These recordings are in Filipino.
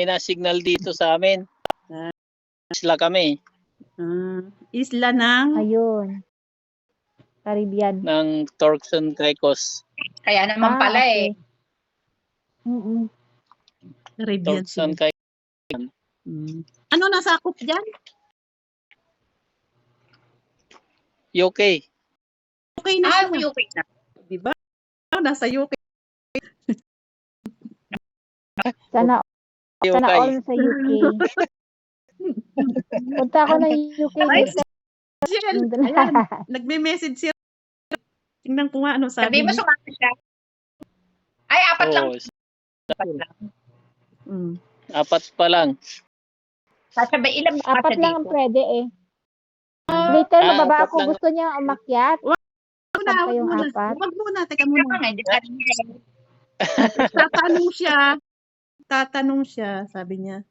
na signal dito sa amin. Isla kami. Isla ng? Ayun. Caribbean. Ng Turks and Caicos. Kaya naman pala okay. Caribbean. Turks and Caicos. Ano nasakop dyan? UK. UK na siya. UK na. Diba? Nasa UK. Sana all sa UK. Punta ako ng UK. Ayan, nagme-message siya. Tingnan ko nga ano sabi mo. Sumama siya. Ay, apat lang. Apat pa lang. Sasabay ilang apat lang ang pwede eh. Later, mababa ako. Gusto niya umakyat. Wag muna. Teka muna. Tatanong siya, sabi niya.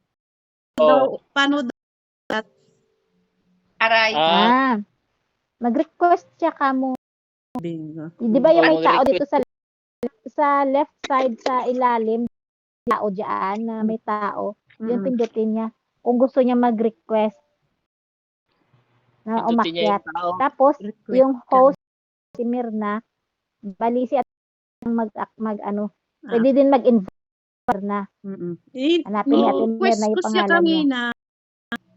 Paano daw? Aray. Mag-request siya kamo. Bingo. Di ba yung may tao dito sa left side sa ilalim, tao dyan na may tao, yung pindutin niya. Kung gusto niya mag-request na umakyat. Tapos, yung host, si Mirna, balisi at pwede din mag-invite na. Hanapin natin Mirna yung pangalan niya.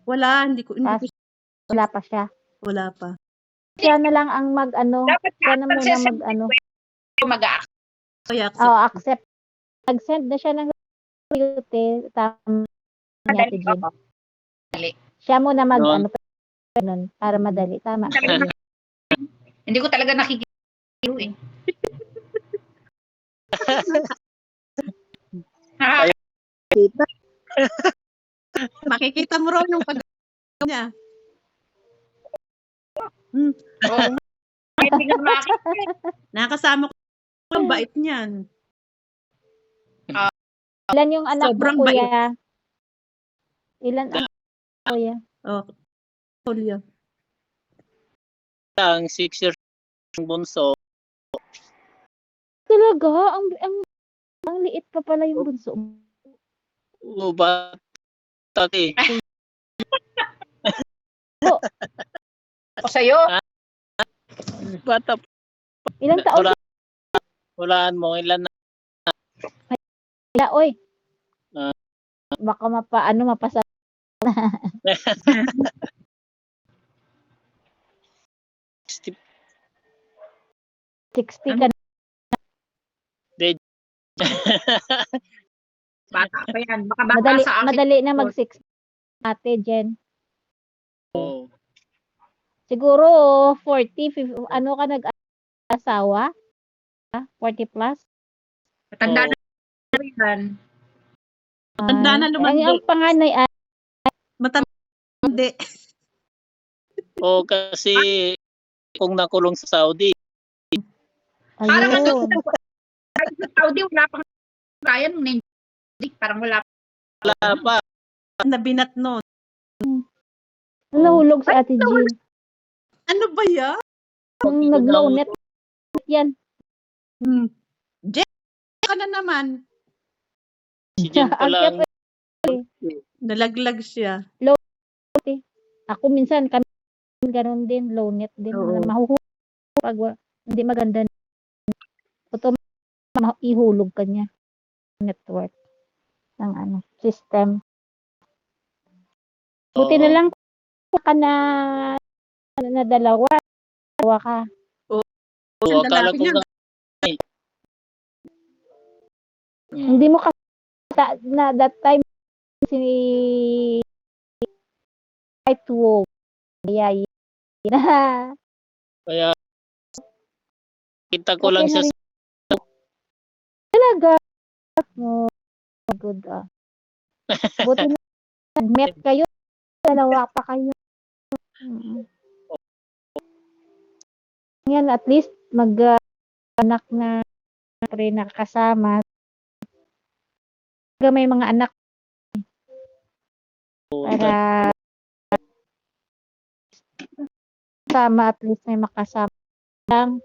Wala, hindi ko wala pa siya. Wala pa. Siya na lang ang siya na muna mag-accept. Accept. Mag-send na siya ng beauty. Tama niya si Jim. Siya muna ganun, para madali. Tama. Hindi ko talaga nakikita eh. Makikita mo raw yung pag niya. Nakasama ko ang bait niyan. Ilan yung anak mo, kuya? Ilan ang kuya? Kuya. Ang 6 years bunso. Talaga? Ang liit pa pala yung bunso. Batati. O sa'yo? Bata. Ilang taon? Hulaan mo, ilan na? Oy. Baka mapasa. 60 ka na. Bata pa yan. Baka bata sa akin. Madali na mag-6 ate, Jen. Oh. Siguro 40, 50, ano ka nag-asawa? 40 plus? Matanda na yan. Matanda na lumandi. Ang panganay ay matanda. Kasi kung nakulong sa Saudi. Parang ayun. Sa Saudi, wala pang kaya nung parang wala pa. Nabinat nun. Nahulog sa Ate Jean. Ano ba yan? Nag-low net yan. Jen, ka na naman. Si Jen pa lang. Nalaglag siya. Ako minsan, kami ganun din, low net din. Mahuhulog pag hindi maganda. Ihulog ka niya. Network ng system. Buti na lang ka na dalawa ka. Akala ko Hindi mo kasi na that time si right to kaya kita ko lang siya talaga. Good buti na nag-met kayo, dalawa pa kayo. Yan, at least mag-anak na rin nakasama. May mga anak para sama, at least may makasama lang.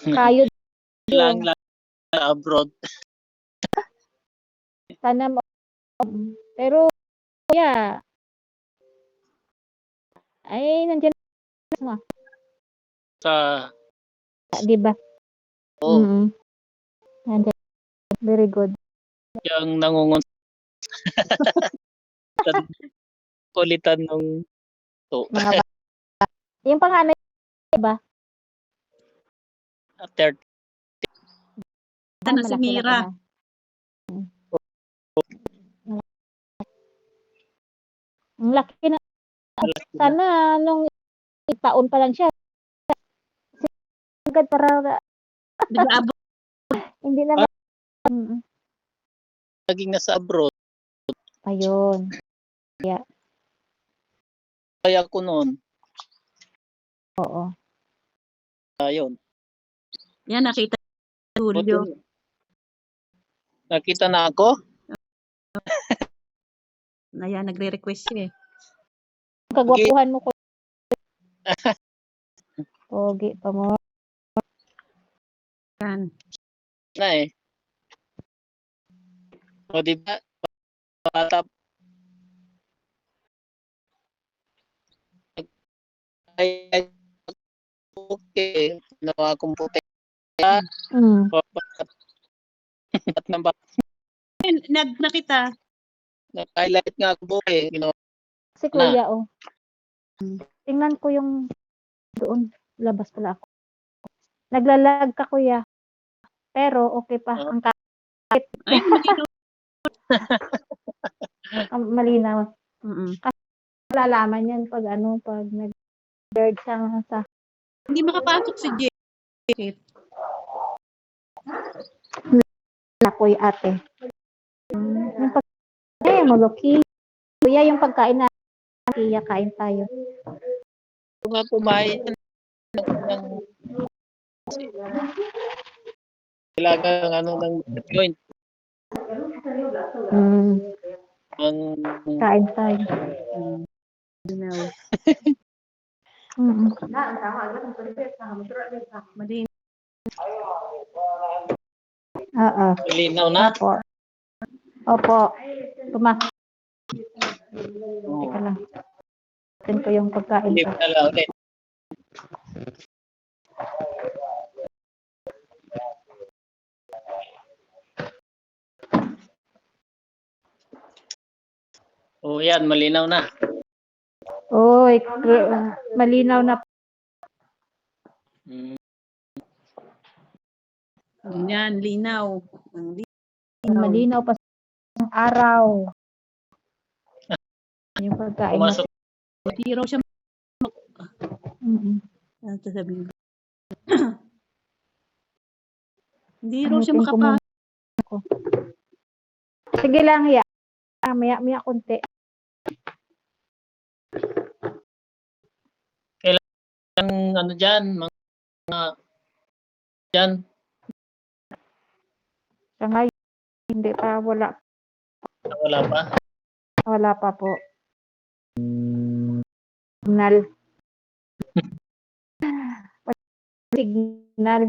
Kayo lang abroad. Sana pero kuya, ay nandiyan mo, Sa, di ba? oh, Mm. Nandiyan. Very good. yung nangungun kulitan nung to. Mga yung panganay ba? After Ano si Malaki-laki Mira? na. Ang laki na. Sana nung taon pa lang siya. Agad para Nag-aabot. hindi naman. Mm. naging nasa abroad, Ayun. kaya ko noon, Oo. ayun. Yan, nakita ni Julio. Buti- Nakita na ako? Ayan, nagre-request siya eh. Kagwapuhan mo ko. Pogi pa mo. Yan. Na eh. O di ba? Bata ay okay. Nawa akong puti. Mm. At nang Nakita. nag-highlight nga ako eh. Ginawa Si kuya, oh. Tingnan ko yung doon. Labas pala ako. Naglalag ka, kuya. Pero okay pa. Oh. Ang Ay, makita. malinaw. Mm-mm. Malalaman yan pag pag nag-bird sa Hindi makapasok si Jake. lakoy ate. Yung maloki. Kuya, yung pagkain na kuya, kain tayo. Kung nga kumain ng kailangan ng joint. Ang Kain tayo. No. Mali. Oo. linaw na. Opo. Opo. Oh. Teka lang. Tingnan ko yung pagkain Hindi ko. na lang ulit. Oh, yan, malinaw na. Oy, malinaw na. Mm. Yan, linaw. Malinaw pa sa araw. Yung pagkain na. Pumasok Hindi raw siya ano sasabihin? Hindi raw siya Anutin ko muna makapasok. ako. Sige lang, ya. Maya konti. ang dyan, mga dyan. Sa ngayon, hindi pa. Wala pa. Wala pa po. Signal. Signal.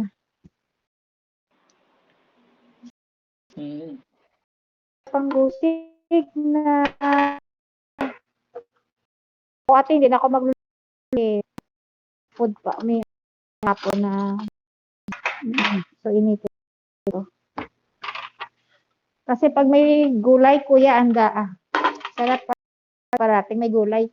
Mm. Panggusig na. O ate, hindi na ako magluluto. Food pa. May hapon na. So, initin ko. Kasi pag may gulay, kuya, sarap parating may gulay.